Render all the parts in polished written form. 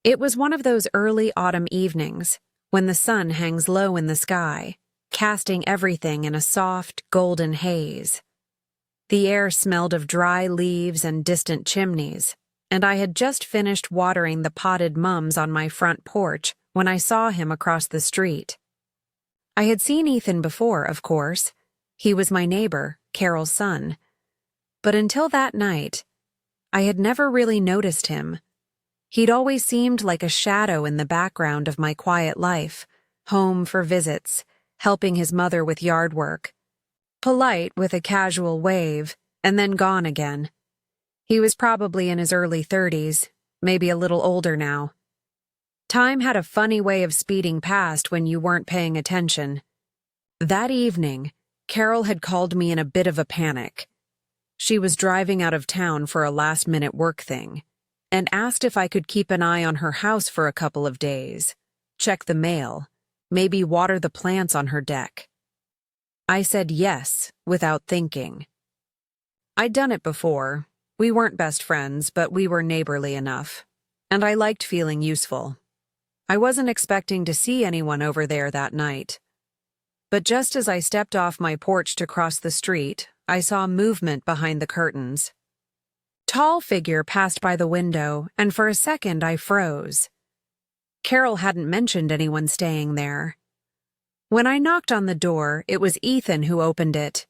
It was one of those early autumn evenings when the sun hangs low in the sky, casting everything in a soft, golden haze. The air smelled of dry leaves and distant chimneys, and I had just finished watering the potted mums on my front porch when I saw him across the street. I had seen Ethan before, of course. He was my neighbor, Carol's son. But until that night, I had never really noticed him. He'd always seemed like a shadow in the background of my quiet life, home for visits, helping his mother with yard work. Polite with a casual wave, and then gone again. He was probably in his early 30s, maybe a little older now. Time had a funny way of speeding past when you weren't paying attention. That evening, Carol had called me in a bit of a panic. She was driving out of town for a last-minute work thing, and asked if I could keep an eye on her house for a couple of days, check the mail, maybe water the plants on her deck. I said yes, without thinking. I'd done it before. We weren't best friends, but we were neighborly enough, and I liked feeling useful. I wasn't expecting to see anyone over there that night. But just as I stepped off my porch to cross the street, I saw movement behind the curtains. Tall figure passed by the window, and for a second I froze. Carol hadn't mentioned anyone staying there. When I knocked on the door, it was Ethan who opened it.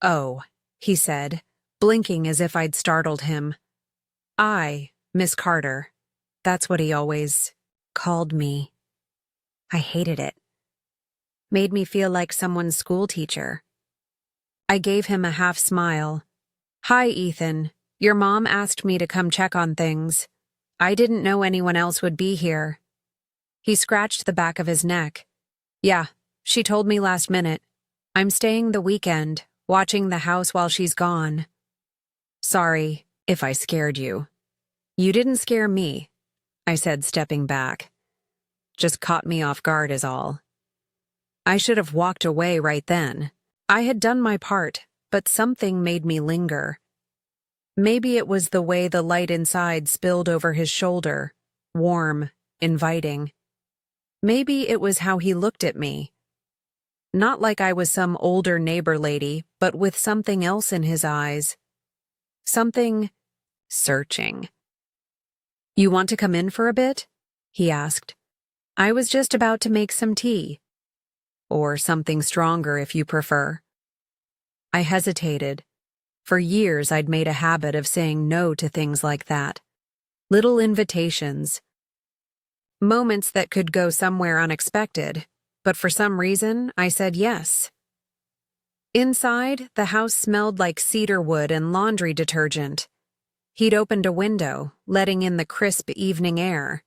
"Oh," he said, blinking as if I'd startled him. Miss Carter. That's what he always called me. I hated it. Made me feel like someone's school teacher. I gave him a half smile. "Hi, Ethan. Your mom asked me to come check on things. I didn't know anyone else would be here." He scratched the back of his neck. "Yeah, she told me last minute. I'm staying the weekend, watching the house while she's gone." "Sorry if I scared you." "You didn't scare me," I said, stepping back. "Just caught me off guard is all." I should have walked away right then. I had done my part, but something made me linger. Maybe it was the way the light inside spilled over his shoulder, warm, inviting. Maybe it was how he looked at me. Not like I was some older neighbor lady, but with something else in his eyes. Something searching. "You want to come in for a bit?" he asked. "I was just about to make some tea. Or something stronger if you prefer." I hesitated. For years I'd made a habit of saying no to things like that. Little invitations. Moments that could go somewhere unexpected, but for some reason I said yes. Inside, the house smelled like cedar wood and laundry detergent. He'd opened a window, letting in the crisp evening air.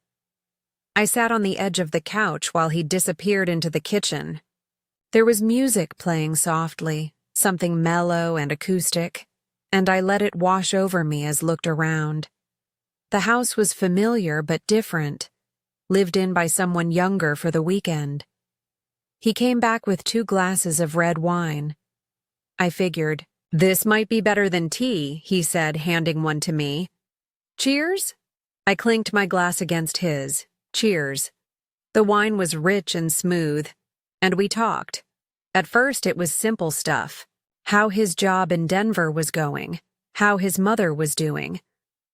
I sat on the edge of the couch while he disappeared into the kitchen. There was music playing softly, something mellow and acoustic, and I let it wash over me as looked around. The house was familiar but different, lived in by someone younger for the weekend. He came back with 2 glasses of red wine. I figured, "This might be better than tea," he said, handing one to me. "Cheers?" I clinked my glass against his. Cheers. The wine was rich and smooth, and we talked. At first it was simple stuff. How his job in Denver was going, how his mother was doing,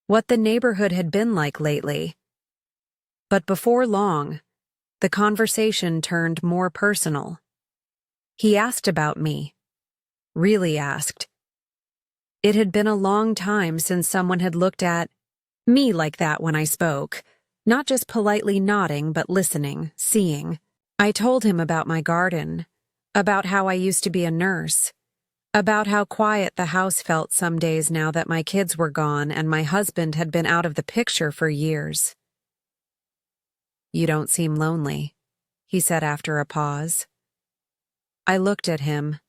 what the neighborhood had been like lately. But before long, the conversation turned more personal. He asked about me. Really asked. It had been a long time since someone had looked at me like that when I spoke, not just politely nodding but listening, seeing. I told him about my garden, about how I used to be a nurse, about how quiet the house felt some days now that my kids were gone and my husband had been out of the picture for years. "You don't seem lonely," he said after a pause. I looked at him.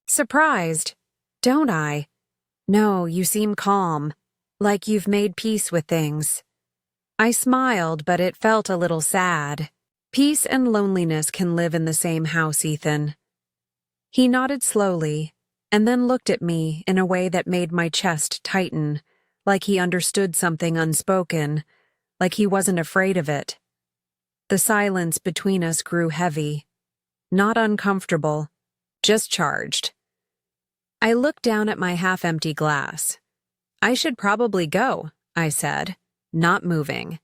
"Surprised, don't I?" "No, you seem calm, like you've made peace with things." I smiled, but it felt a little sad. "Peace and loneliness can live in the same house, Ethan." He nodded slowly, and then looked at me in a way that made my chest tighten, like he understood something unspoken, like he wasn't afraid of it. The silence between us grew heavy, not uncomfortable, just charged. I looked down at my half-empty glass. "I should probably go," I said, not moving.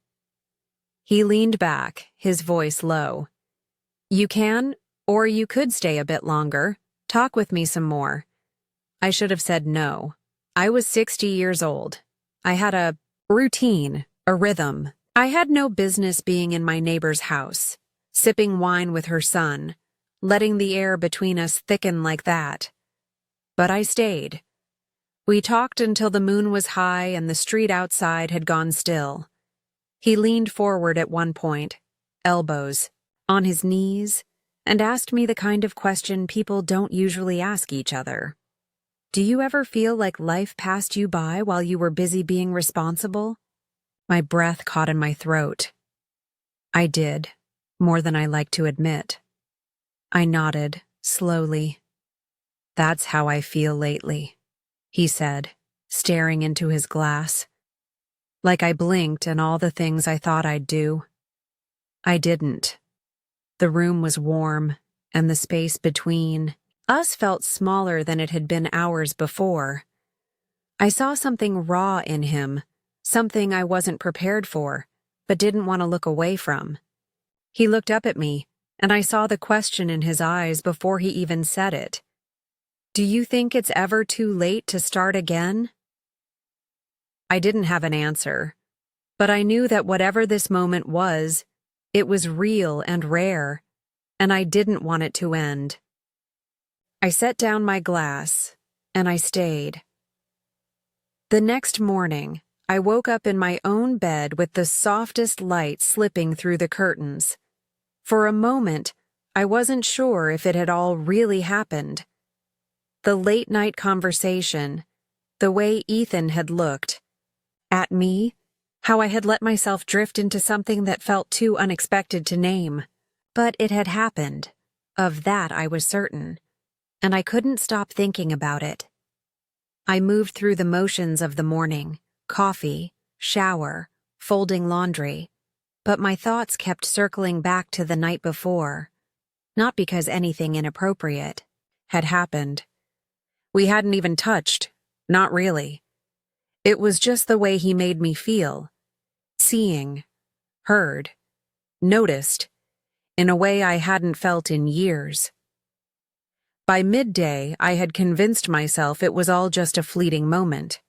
He leaned back, his voice low. "You can, or you could stay a bit longer, talk with me some more." I should have said no. I was 60 years old. I had a routine, a rhythm. I had no business being in my neighbor's house, sipping wine with her son, letting the air between us thicken like that. But I stayed. We talked until the moon was high and the street outside had gone still. He leaned forward at one point, elbows on his knees, and asked me the kind of question people don't usually ask each other. "Do you ever feel like life passed you by while you were busy being responsible?" My breath caught in my throat. I did, more than I like to admit. I nodded, slowly. "That's how I feel lately," he said, staring into his glass. Like I blinked and all the things I thought I'd do. I didn't. The room was warm, and the space between us felt smaller than it had been hours before. I saw something raw in him, something I wasn't prepared for, but didn't want to look away from. He looked up at me, and I saw the question in his eyes before he even said it. "Do you think it's ever too late to start again?" I didn't have an answer, but I knew that whatever this moment was, it was real and rare, and I didn't want it to end. I set down my glass, and I stayed. The next morning, I woke up in my own bed with the softest light slipping through the curtains. For a moment, I wasn't sure if it had all really happened. The late-night conversation, the way Ethan had looked at me, how I had let myself drift into something that felt too unexpected to name. But it had happened. Of that I was certain. And I couldn't stop thinking about it. I moved through the motions of the morning, coffee, shower, folding laundry, but my thoughts kept circling back to the night before, not because anything inappropriate had happened. We hadn't even touched, not really. It was just the way he made me feel, seeing, heard, noticed, in a way I hadn't felt in years. By midday, I had convinced myself it was all just a fleeting moment.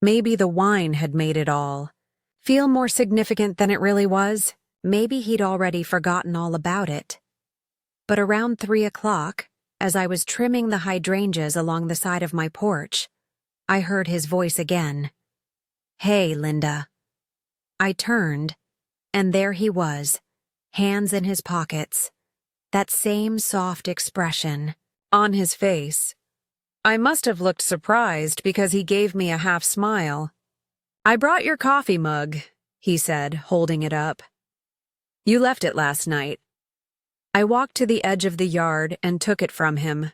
Maybe the wine had made it all feel more significant than it really was. Maybe he'd already forgotten all about it. But around 3 o'clock, as I was trimming the hydrangeas along the side of my porch, I heard his voice again. "Hey, Linda." I turned, and there he was, hands in his pockets. That same soft expression on his face. I must have looked surprised because he gave me a half smile. "I brought your coffee mug," he said, holding it up. "You left it last night." I walked to the edge of the yard and took it from him.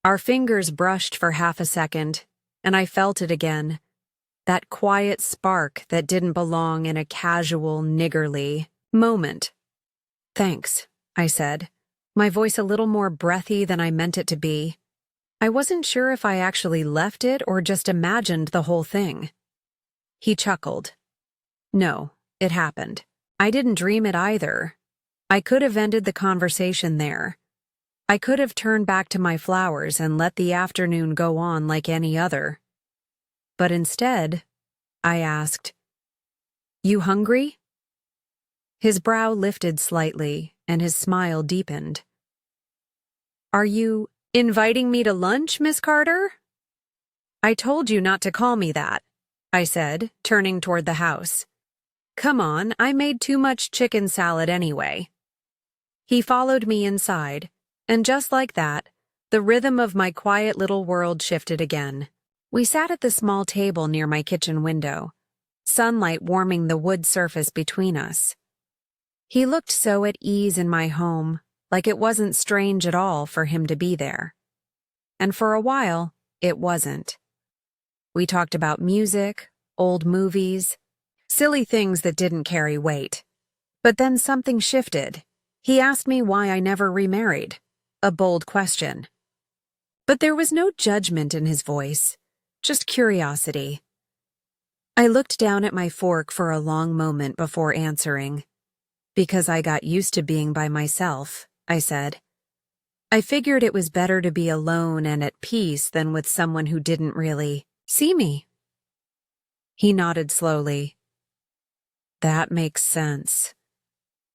Our fingers brushed for half a second, and I felt it again. That quiet spark that didn't belong in a casual, niggardly moment. "Thanks," I said, my voice a little more breathy than I meant it to be. I wasn't sure if I actually left it or just imagined the whole thing. He chuckled. "No, it happened. I didn't dream it either. I could have ended the conversation there. I could have turned back to my flowers and let the afternoon go on like any other. But instead, I asked, 'You hungry?'" His brow lifted slightly, and his smile deepened. "Are you inviting me to lunch, Miss Carter?" "I told you not to call me that," I said, turning toward the house. "Come on, I made too much chicken salad anyway." He followed me inside, and just like that, the rhythm of my quiet little world shifted again. We sat at the small table near my kitchen window, sunlight warming the wood surface between us. He looked so at ease in my home, like it wasn't strange at all for him to be there. And for a while, it wasn't. We talked about music, old movies, Silly things that didn't carry weight. But then something shifted. He asked me why I never remarried. A bold question. But there was no judgment in his voice, just curiosity. I looked down at my fork for a long moment before answering. Because I got used to being by myself, I said. I figured it was better to be alone and at peace than with someone who didn't really see me. He nodded slowly. That makes sense.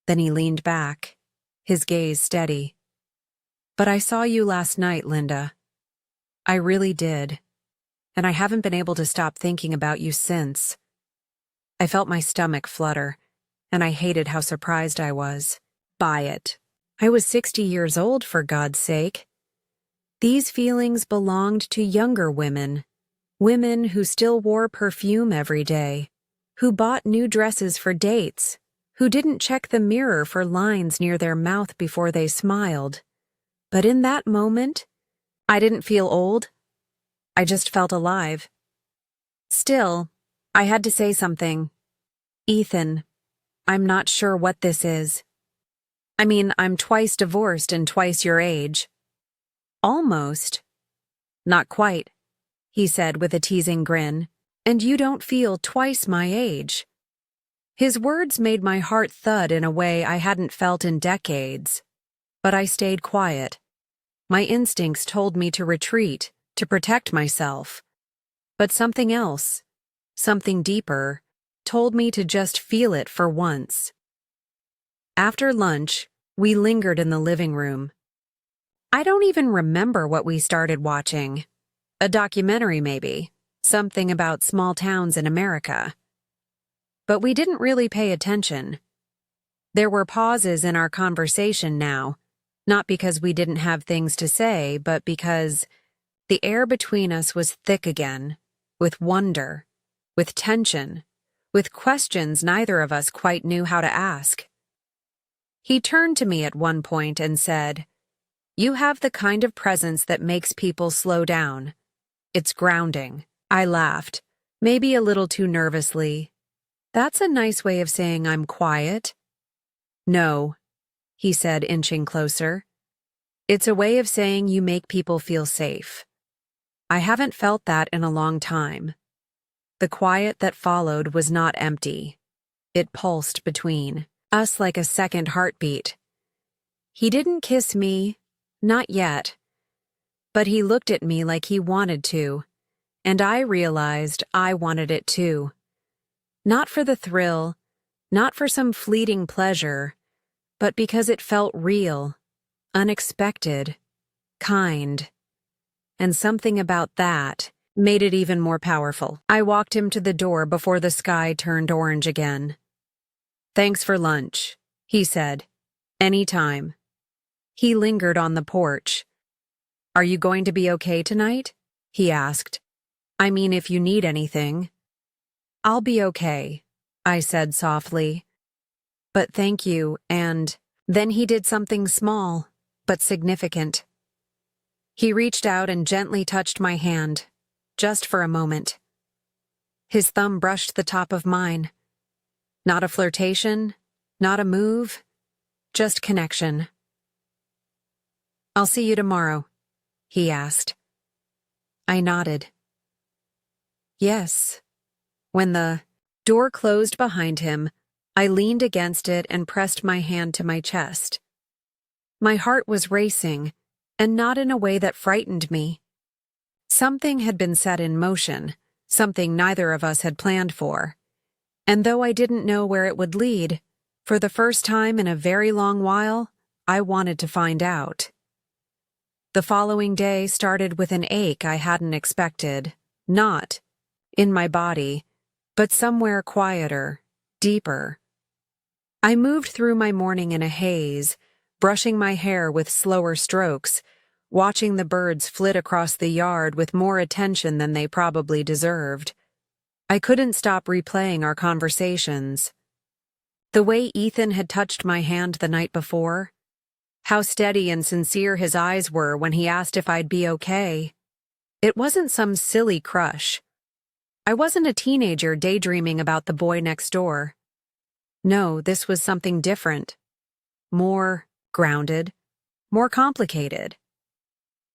Then he leaned back, his gaze steady. But I saw you last night, Linda. I really did. And I haven't been able to stop thinking about you since. I felt my stomach flutter, and I hated how surprised I was by it. I was 60 years old, for God's sake. These feelings belonged to younger women, women who still wore perfume every day, who bought new dresses for dates, who didn't check the mirror for lines near their mouth before they smiled. But in that moment, I didn't feel old. I just felt alive. Still, I had to say something. Ethan, I'm not sure what this is. I mean, I'm twice divorced and twice your age. Almost. Not quite, he said with a teasing grin. And you don't feel twice my age. His words made my heart thud in a way I hadn't felt in decades. But I stayed quiet. My instincts told me to retreat, to protect myself. But something else, something deeper, told me to just feel it for once. After lunch, we lingered in the living room. I don't even remember what we started watching. A documentary, maybe. Something about small towns in America. But we didn't really pay attention. There were pauses in our conversation now, not because we didn't have things to say, but because the air between us was thick again, with wonder, with tension, with questions neither of us quite knew how to ask. He turned to me at one point and said, "You have the kind of presence that makes people slow down. It's grounding." I laughed, maybe a little too nervously. That's a nice way of saying I'm quiet. No, he said, inching closer. It's a way of saying you make people feel safe. I haven't felt that in a long time. The quiet that followed was not empty. It pulsed between us like a second heartbeat. He didn't kiss me, not yet. But he looked at me like he wanted to. And I realized I wanted it too. Not for the thrill, not for some fleeting pleasure, but because it felt real, unexpected, kind. And something about that made it even more powerful. I walked him to the door before the sky turned orange again. "Thanks for lunch," he said. "Anytime." He lingered on the porch. "Are you going to be okay tonight?" he asked. "I mean, if you need anything." "I'll be okay," I said softly. "But thank you," and then he did something small, but significant. He reached out and gently touched my hand, just for a moment. His thumb brushed the top of mine. Not a flirtation, not a move, just connection. "I'll see you tomorrow," he asked. I nodded. Yes. When the door closed behind him, I leaned against it and pressed my hand to my chest. My heart was racing, and not in a way that frightened me. Something had been set in motion, something neither of us had planned for. And though I didn't know where it would lead, for the first time in a very long while, I wanted to find out. The following day started with an ache I hadn't expected, not in my body, but somewhere quieter, deeper. I moved through my morning in a haze, brushing my hair with slower strokes, watching the birds flit across the yard with more attention than they probably deserved. I couldn't stop replaying our conversations. The way Ethan had touched my hand the night before, how steady and sincere his eyes were when he asked if I'd be okay. It wasn't some silly crush. I wasn't a teenager daydreaming about the boy next door. No, this was something different. More grounded, more complicated.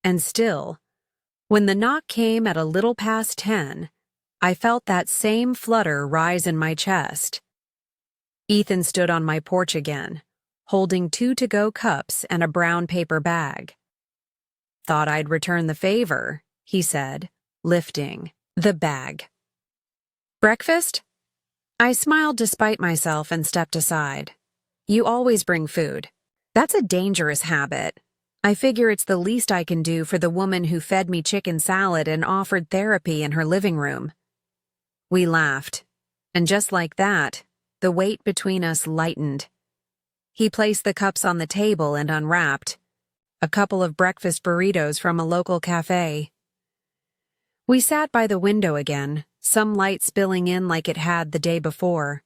And still, when the knock came at a little past 10, I felt that same flutter rise in my chest. Ethan stood on my porch again, holding 2 to-go cups and a brown paper bag. "Thought I'd return the favor," he said, lifting the bag. "Breakfast?" I smiled despite myself and stepped aside. "You always bring food. That's a dangerous habit. I figure it's the least I can do for the woman who fed me chicken salad and offered therapy in her living room." We laughed, and just like that, the weight between us lightened. He placed the cups on the table and unwrapped a couple of breakfast burritos from a local cafe. We sat by the window again, some light spilling in like it had the day before.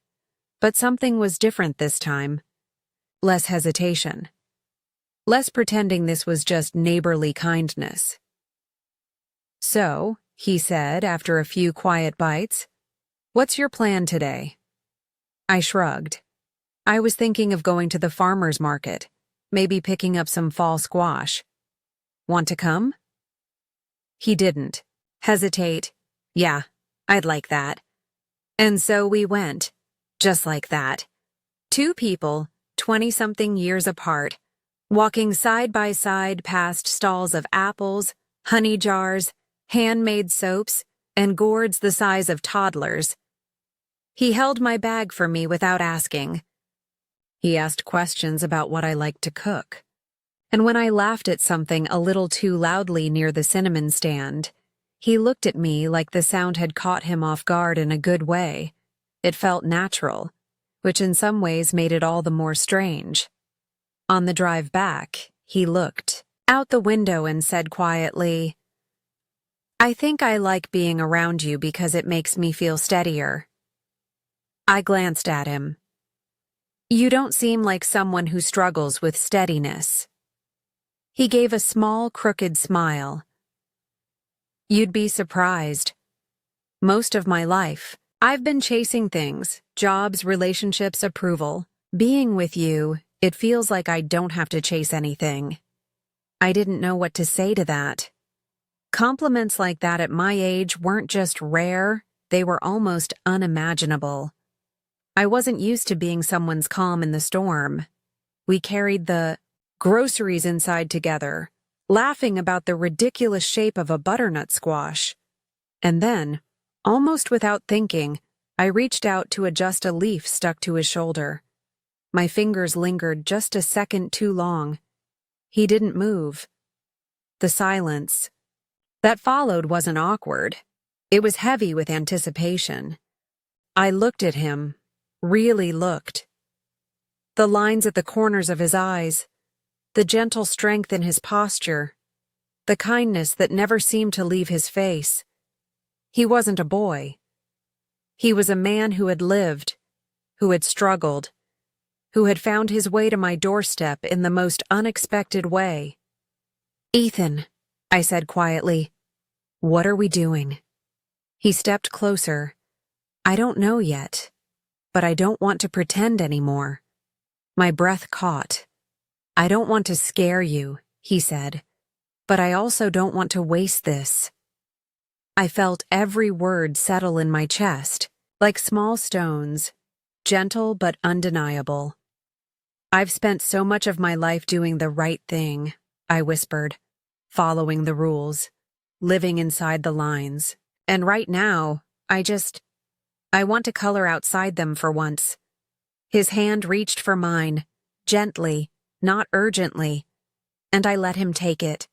But something was different this time. Less hesitation. Less pretending this was just neighborly kindness. "So," he said after a few quiet bites, "what's your plan today?" I shrugged. I was thinking of going to the farmer's market, maybe picking up some fall squash. "Want to come?" He didn't hesitate. "Yeah, I'd like that." And so we went, just like that. 2 people, 20-something years apart, walking side by side past stalls of apples, honey jars, handmade soaps, and gourds the size of toddlers. He held my bag for me without asking. He asked questions about what I liked to cook. And when I laughed at something a little too loudly near the cinnamon stand, he looked at me like the sound had caught him off guard in a good way. It felt natural, which in some ways made it all the more strange. On the drive back, he looked out the window and said quietly, "I think I like being around you because it makes me feel steadier." I glanced at him. "You don't seem like someone who struggles with steadiness." He gave a small, crooked smile. "You'd be surprised. Most of my life, I've been chasing things, jobs, relationships, approval. Being with you, it feels like I don't have to chase anything." I didn't know what to say to that. Compliments like that at my age weren't just rare, they were almost unimaginable. I wasn't used to being someone's calm in the storm. We carried the groceries inside together, laughing about the ridiculous shape of a butternut squash. And then, almost without thinking, I reached out to adjust a leaf stuck to his shoulder. My fingers lingered just a second too long. He didn't move. The silence that followed wasn't awkward. It was heavy with anticipation. I looked at him, really looked. The lines at the corners of his eyes, the gentle strength in his posture, the kindness that never seemed to leave his face. He wasn't a boy. He was a man who had lived, who had struggled, who had found his way to my doorstep in the most unexpected way. "Ethan," I said quietly, "what are we doing?" He stepped closer. "I don't know yet, but I don't want to pretend anymore." My breath caught. "I don't want to scare you," he said, "but I also don't want to waste this." I felt every word settle in my chest, like small stones, gentle but undeniable. "I've spent so much of my life doing the right thing," I whispered, "following the rules, living inside the lines. And right now, I want to color outside them for once." His hand reached for mine, gently, not urgently, and I let him take it.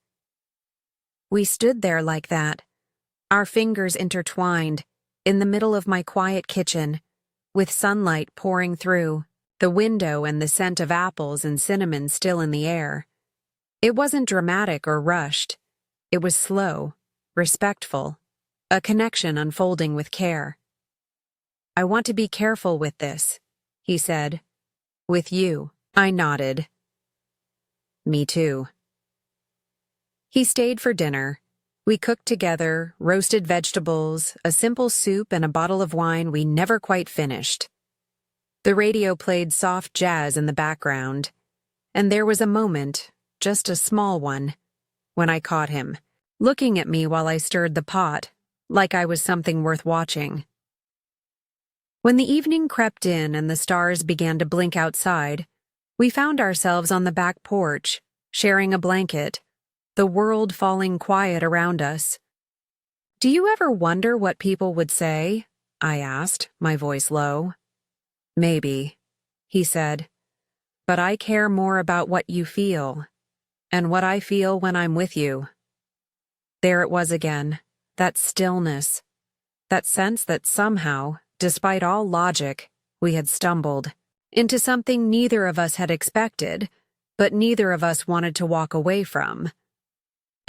We stood there like that, our fingers intertwined, in the middle of my quiet kitchen, with sunlight pouring through, the window and the scent of apples and cinnamon still in the air. It wasn't dramatic or rushed. It was slow, respectful, a connection unfolding with care. "I want to be careful with this," he said. "With you." I nodded. "Me too." He stayed for dinner. We cooked together, roasted vegetables, a simple soup, and a bottle of wine we never quite finished. The radio played soft jazz in the background, and there was a moment, just a small one, when I caught him, looking at me while I stirred the pot, like I was something worth watching. When the evening crept in and the stars began to blink outside, we found ourselves on the back porch, sharing a blanket, the world falling quiet around us. "Do you ever wonder what people would say?" I asked, my voice low. "Maybe," he said, "but I care more about what you feel, and what I feel when I'm with you." There it was again, that stillness, that sense that somehow, despite all logic, we had stumbled into something neither of us had expected, but neither of us wanted to walk away from.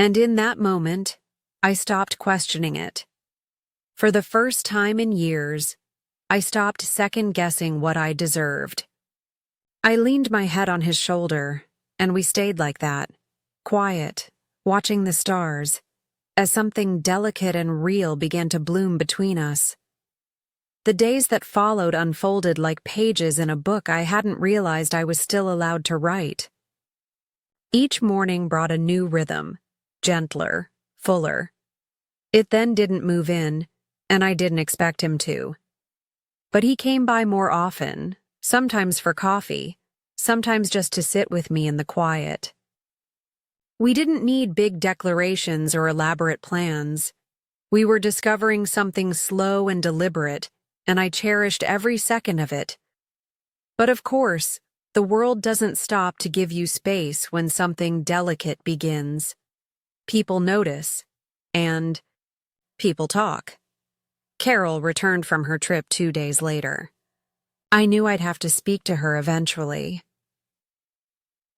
And in that moment, I stopped questioning it. For the first time in years, I stopped second-guessing what I deserved. I leaned my head on his shoulder, and we stayed like that, quiet, watching the stars, as something delicate and real began to bloom between us. The days that followed unfolded like pages in a book I hadn't realized I was still allowed to write. Each morning brought a new rhythm, gentler, fuller. It then didn't move in, and I didn't expect him to. But he came by more often, sometimes for coffee, sometimes just to sit with me in the quiet. We didn't need big declarations or elaborate plans. We were discovering something slow and deliberate, and I cherished every second of it. But of course, the world doesn't stop to give you space when something delicate begins. People notice, and people talk. Carol returned from her trip 2 days later. I knew I'd have to speak to her eventually.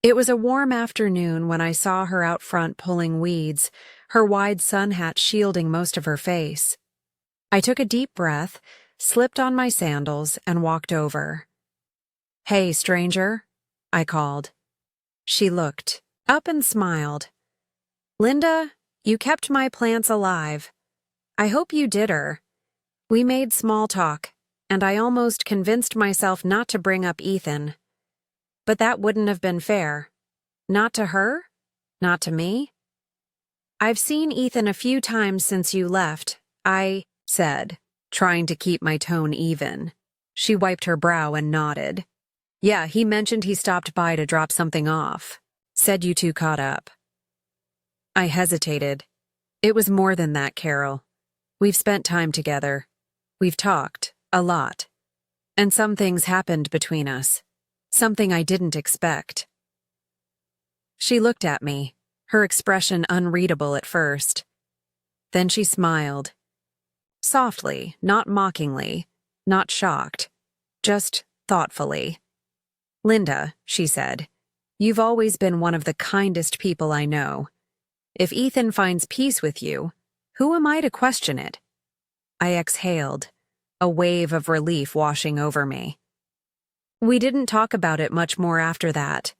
It was a warm afternoon when I saw her out front pulling weeds, her wide sun hat shielding most of her face. I took a deep breath, slipped on my sandals, and walked over. "Hey, stranger," I called. She looked up and smiled. "Linda, you kept my plants alive. I hope you did her." We made small talk, and I almost convinced myself not to bring up Ethan. But that wouldn't have been fair. Not to her, not to me. "I've seen Ethan a few times since you left," I said, trying to keep my tone even. She wiped her brow and nodded. "Yeah, he mentioned he stopped by to drop something off. Said you two caught up." I hesitated. "It was more than that, Carol. We've spent time together. We've talked, a lot. And some things happened between us. Something I didn't expect." She looked at me, her expression unreadable at first. Then she smiled. Softly, not mockingly, not shocked, just thoughtfully. "Linda," she said, "you've always been one of the kindest people I know. If Ethan finds peace with you, who am I to question it?" I exhaled, a wave of relief washing over me. We didn't talk about it much more after that,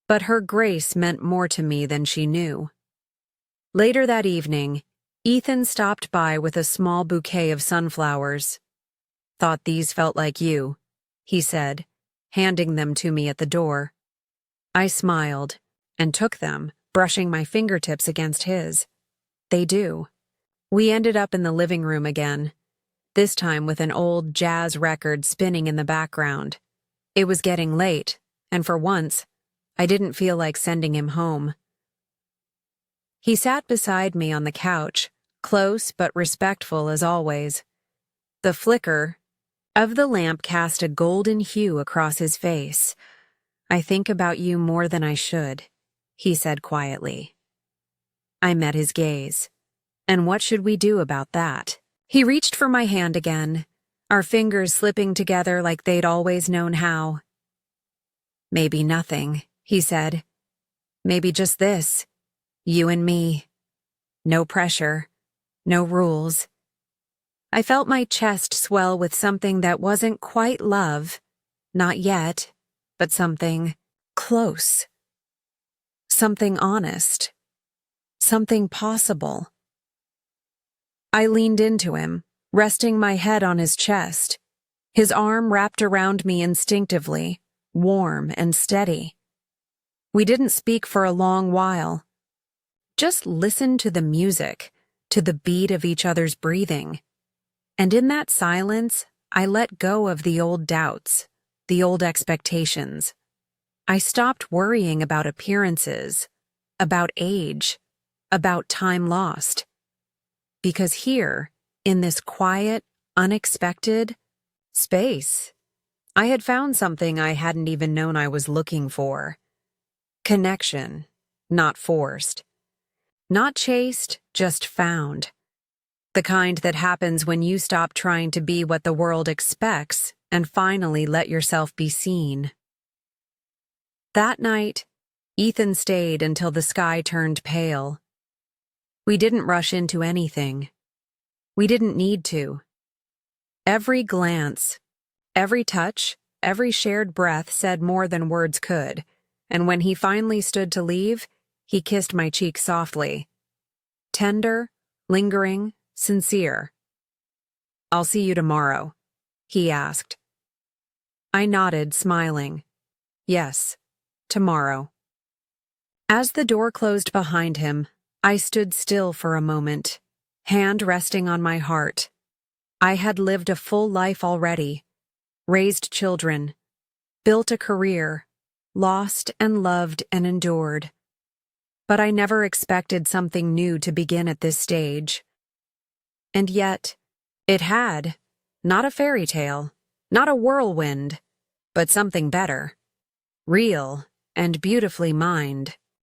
but her grace meant more to me than she knew. Later that evening, Ethan stopped by with a small bouquet of sunflowers. "Thought these felt like you," he said, handing them to me at the door. I smiled and took them, brushing my fingertips against his. "They do." We ended up in the living room again, this time with an old jazz record spinning in the background. It was getting late, and for once, I didn't feel like sending him home. He sat beside me on the couch, close but respectful as always. The flicker of the lamp cast a golden hue across his face. "I think about you more than I should," he said quietly. I met his gaze. And what should we do about that? He reached for my hand again, our fingers slipping together like they'd always known how. "Maybe nothing," he said. "Maybe just this, you and me. No pressure, no rules." I felt my chest swell with something that wasn't quite love, not yet, but something close. Something honest. Something possible. I leaned into him, resting my head on his chest. His arm wrapped around me instinctively, warm and steady. We didn't speak for a long while. Just listened to the music, to the beat of each other's breathing. And in that silence, I let go of the old doubts, the old expectations. I stopped worrying about appearances, about age, about time lost. Because here, in this quiet, unexpected space, I had found something I hadn't even known I was looking for. Connection, not forced. Not chased, just found. The kind that happens when you stop trying to be what the world expects and finally let yourself be seen. That night, Ethan stayed until the sky turned pale. We didn't rush into anything. We didn't need to. Every glance, every touch, every shared breath said more than words could, and when he finally stood to leave, he kissed my cheek softly. Tender, lingering, sincere. "I'll see you tomorrow," he asked. I nodded, smiling. Yes, tomorrow. As the door closed behind him, I stood still for a moment, hand resting on my heart. I had lived a full life already, raised children, built a career, lost and loved and endured. But I never expected something new to begin at this stage. And yet, it had. Not a fairy tale, not a whirlwind, but something better. Real and beautifully mined.